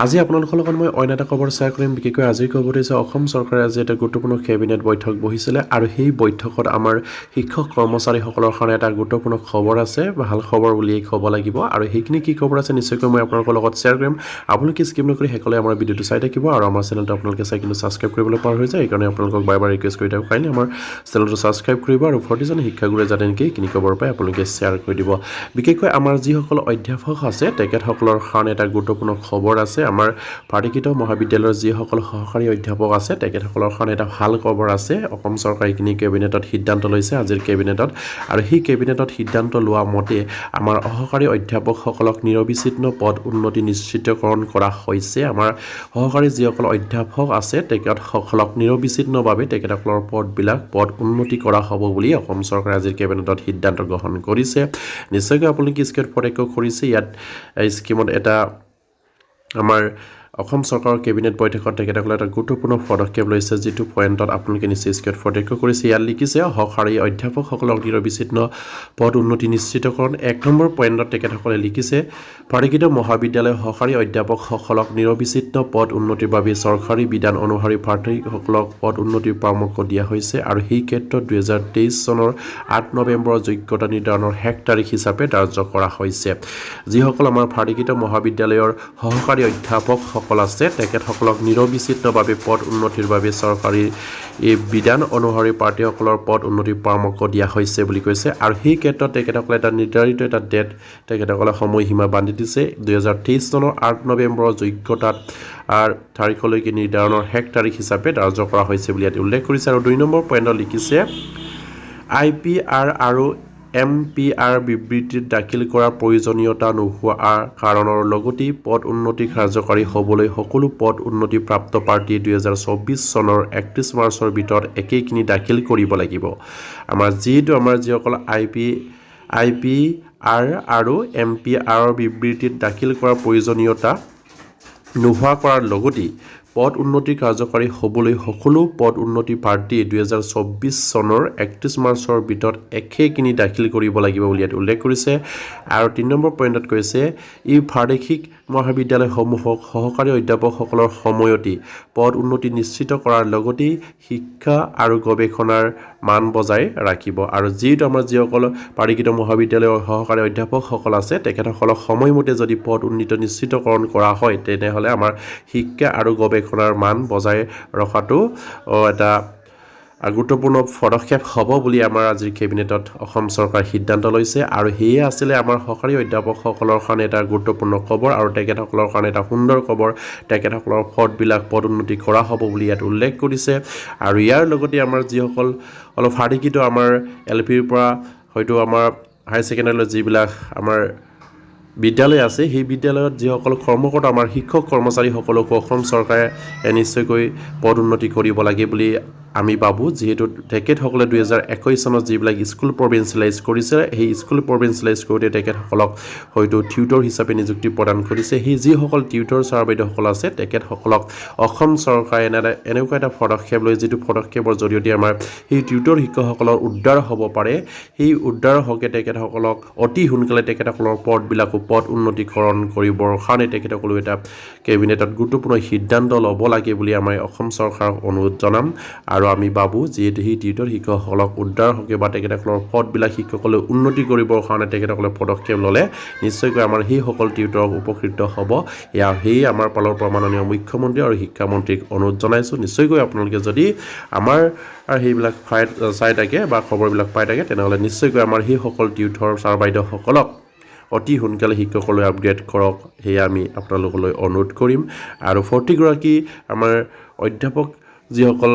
আজি আপোনালোকৰ লগত মই অন্য এটা খবৰ শ্বেয়াৰ কৰিম বিশেষকৈ আজিৰ খবৰটো হৈছে অসম চৰকাৰে আজি এটা গুৰুত্বপূৰ্ণ কেবিনেট বৈঠক বহিছিলে আৰু সেই বৈঠকত আমাৰ শিক্ষক কৰ্মচাৰীসকলৰ কাৰণে এটা গুৰুত্বপূৰ্ণ খবৰ আছে ভাল খবৰ বুলিয়েই ক'ব লাগিব আৰু সেইখিনি কি খবৰ আছে নিশ্চয়কৈ মই আপোনালোকৰ লগত শ্বেয়াৰ কৰিম আপোনালোকে স্কিপ নকৰি শেষলৈ আমাৰ ভিডিঅ'টো চাই থাকিব আৰু আমাৰ চেনেলটো আপোনালোকে চাই কিন্তু ছাবস্ক্ৰাইব কৰিবলৈ পাৰ হৈ যায় এইকাৰণে আপোনালোকক বাৰে বাৰে ৰিকুৱেষ্ট কৰি থাকোঁ কাইণ্ডলি আমাৰ চেনেলটো ছাবস্ক্ৰাইব কৰিব আৰু প্ৰতিজন শিক্ষাগুৰুৱে যাতে নেকি এইখিনি খবৰ পায় আপোনালোকে শ্বেয়াৰ কৰি দিব বিশেষকৈ আমাৰ যিসকল অধ্যাপক আছে তেখেতসকলৰ কাৰণে এটা গুৰুত্বপূৰ্ণ খবৰ আছে আমাৰ পাৰ্টিকিত মহাবিদ্যালয়ৰ যিসকল সহকাৰী অধ্যাপক আছে তেখেতসকলৰ কাৰণে এটা ভাল খবৰ আছে অসম চৰকাৰে এইখিনি কেবিনেটত সিদ্ধান্ত লৈছে আজিৰ কেবিনেটত আৰু সেই কেবিনেটত সিদ্ধান্ত লোৱা মতে আমাৰ সহকাৰী অধ্যাপকসকলক নিৰবিচ্ছিন্ন পদ উন্নতি নিশ্চিতকৰণ কৰা হৈছে আমাৰ সহকাৰী যিসকল অধ্যাপক আছে তেখেতসকলক নিৰবিচ্ছিন্নভাৱে তেখেতসকলৰ পদ উন্নতি কৰা হ'ব বুলি অসম চৰকাৰে আজিৰ কেবিনেটত সিদ্ধান্ত গ্ৰহণ কৰিছে নিশ্চয়কৈ আপোনালোকে স্ক্ৰীনত প্ৰত্যক্ষ কৰিছে ইয়াত স্কিমত এটা আমাৰ অসম চৰকাৰৰ কেবিনেট বৈঠকত তেখেতসকলে এটা গুৰুত্বপূৰ্ণ পদক্ষেপ লৈছে যিটো পইণ্টত আপোনালোকে নিশ্চয় স্ক্ৰীনত প্ৰত্যক্ষ কৰিছে ইয়াত লিখিছে সহকাৰী অধ্যাপকসকলক নিৰবিচ্ছিন্ন পদ উন্নতি নিশ্চিতকৰণ 1 নম্বৰ পইণ্টত তেখেতসকলে লিখিছে পাৰ্টিকিত মহাবিদ্যালয়ৰ সহকাৰী অধ্যাপকসকলক নিৰবিচ্ছিন্ন পদ উন্নতিৰ বাবে চৰকাৰী বিধান অনুসৰি প্ৰাৰ্থীসকলক পদ উন্নতিৰ পৰামৰ্শ দিয়া হৈছে আৰু সেই ক্ষেত্ৰত 2023 চনৰ 8 নৱেম্বৰৰ যোগ্যতা নিৰ্ধাৰণৰ শেষ তাৰিখ হিচাপে ধাৰ্য কৰা হৈছে যিসকল আমাৰ পাৰ্টিকিত মহাবিদ্যালয়ৰ সহকাৰী অধ্যাপকসকল আছে তেখেতসকলক নিৰবিচ্ছিন্নভাৱে পদ উন্নতিৰ বাবে চৰকাৰী বিধান অনুসৰি প্ৰাৰ্থীসকলৰ পদ উন্নতিৰ পৰামৰ্শ দিয়া হৈছে বুলি কৈছে আৰু সেই ক্ষেত্ৰত তেখেতসকলে এটা নিৰ্ধাৰিত এটা ডেট তেখেতসকলে সময়সীমা বান্ধি দিছে 2023 চনৰ 8 নৱেম্বৰৰ যোগ্যতাত তাৰিখলৈকে নিৰ্ধাৰণৰ শেষ তাৰিখ হিচাপে ধাৰ্য কৰা হৈছে বুলি ইয়াত উল্লেখ কৰিছে আৰু 2 নম্বৰ পইণ্টত লিখিছে IPR আৰু MPR বিবৃতিত দাখিল কৰাৰ প্ৰয়োজনীয়তা নোহোৱাৰ কাৰণৰ লগতে পদ উন্নতি কাৰ্যকাৰী হ'বলৈ সকলো পদ উন্নতি প্ৰাপ্ত প্ৰাৰ্থীয়ে 2024 চনৰ 31 মাৰ্চৰ ভিতৰত একেইখিনি দাখিল কৰিব লাগিব আমাৰ যিসকল IPR আৰু MPR বিবৃতিত দাখিল কৰাৰ প্ৰয়োজনীয়তা নোহোৱা কৰাৰ লগতে পদ উন্নতি কাৰ্যকাৰী হ'বলৈ সকলো পদ উন্নতি প্ৰাৰ্থী 2024 চনৰ 31 মাৰ্চৰ ভিতৰত একেইখিনি দাখিল কৰিব লাগিব বুলি ইয়াত উল্লেখ কৰিছে আৰু 3 নম্বৰ পইণ্টত কৈছে এই প্ৰাদেশিক মহাবিদ্যালয়সমূহক সহকাৰী অধ্যাপকসকলৰ সময়তে পদ উন্নতি নিশ্চিত কৰাৰ লগতে শিক্ষা আৰু গৱেষণাৰ মান বজাই ৰাখিব আৰু যিসকল পাৰ্টিকিত মহাবিদ্যালয়ৰ সহকাৰী অধ্যাপকসকল আছে তেখেতসকলক সময়মতে যদি পদ উন্নতি নিশ্চিতকৰণ কৰা হয় তেনেহ'লে আমাৰ শিক্ষা আৰু গৱেষণাৰ মান বজাই ৰখাটো এটা গুৰুত্বপূৰ্ণ পদক্ষেপ হ'ব বুলি আমাৰ আজিৰ কেবিনেটত অসম চৰকাৰে সিদ্ধান্ত লৈছে আৰু সেয়ে আছিলে আমাৰ সহকাৰী অধ্যাপকসকলৰ কাৰণে এটা গুৰুত্বপূৰ্ণ খবৰ আৰু তেখেতসকলৰ কাৰণে এটা সুন্দৰ খবৰ তেখেতসকলৰ পদ উন্নতি কৰা হ'ব বুলি ইয়াত উল্লেখ কৰিছে আৰু ইয়াৰ লগতে আমাৰ যিসকল অলপ পাৰ্টিকিত আমাৰ LPৰ পৰা হয়তো আমাৰ হায়াৰ ছেকেণ্ডাৰীলৈ যিবিলাক আমাৰ বিদ্যালয় আছে সেই বিদ্যালয়ত যিসকল কৰ্মকৰ্তা আমাৰ শিক্ষক কৰ্মচাৰীসকলকো অসম চৰকাৰে নিশ্চয়কৈ পদ উন্নতি কৰিব লাগে বুলি আমি ভাবোঁ যিহেতু তেখেতসকলে 2021 চনত যিবিলাক স্কুল প্ৰভিঞ্চিয়েলাইজ কৰিছে সেই স্কুল প্ৰভিঞ্চিয়েলাইজ কৰোঁতে তেখেতসকলক হয়তো টিউটৰ হিচাপে নিযুক্তি প্ৰদান কৰিছে সেই যিসকল টিউটৰ ছাৰ বাইদেউসকল আছে তেখেতসকলক অসম চৰকাৰে এনেকুৱা এটা পদক্ষেপ লৈ যিটো পদক্ষেপৰ জৰিয়তে আমাৰ সেই টিউটৰ শিক্ষকসকলৰ উদ্ধাৰ হ'ব পাৰে সেই উদ্ধাৰ হকে তেখেতসকলক অতি সোনকালে তেখেতসকলৰ পদ উন্নতিকৰণ কৰিবৰ কাৰণে তেখেতসকলেও এটা কেবিনেটত গুৰুত্বপূৰ্ণ সিদ্ধান্ত ল'ব লাগে বুলি আমাৰ অসম চৰকাৰক অনুৰোধ জনাম আৰু আমি ভাবোঁ যিহেতু সেই টিউটৰ শিক্ষকসকলক উদ্ধাৰ হকে বা তেখেতসকলৰ পদবিলাক শিক্ষকসকলে উন্নতি কৰিবৰ কাৰণে তেখেতসকলে পদক্ষেপ ল'লে নিশ্চয়কৈ আমাৰ সেইসকল টিউটৰক উপকৃত হ'ব সেয়ে আমাৰ ফালৰ পৰা মাননীয় মুখ্যমন্ত্ৰী আৰু শিক্ষামন্ত্ৰীক অনুৰোধ জনাইছোঁ নিশ্চয়কৈ আপোনালোকে যদি আমাৰ সেইবিলাক চাই থাকে বা খবৰবিলাক পাই থাকে তেনেহ'লে নিশ্চয়কৈ আমাৰ সেইসকল টিউটৰ ছাৰ বাইদেউসকলক অতি সোনকালে শিক্ষকলৈ আপগ্ৰেড কৰক সেয়া আমি আপোনালোকলৈ অনুৰোধ কৰিম আৰু 40গৰাকী আমাৰ অধ্যাপক যিসকল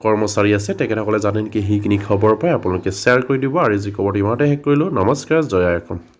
কৰ্মচাৰী আছে তেখেতসকলে জানে নেকি সেইখিনি খবৰ পাই আপোনালোকে শ্বেয়াৰ কৰি দিব আৰু যি খবৰটো ইমানতে শেষ কৰিলোঁ নমস্কাৰ জয় অসম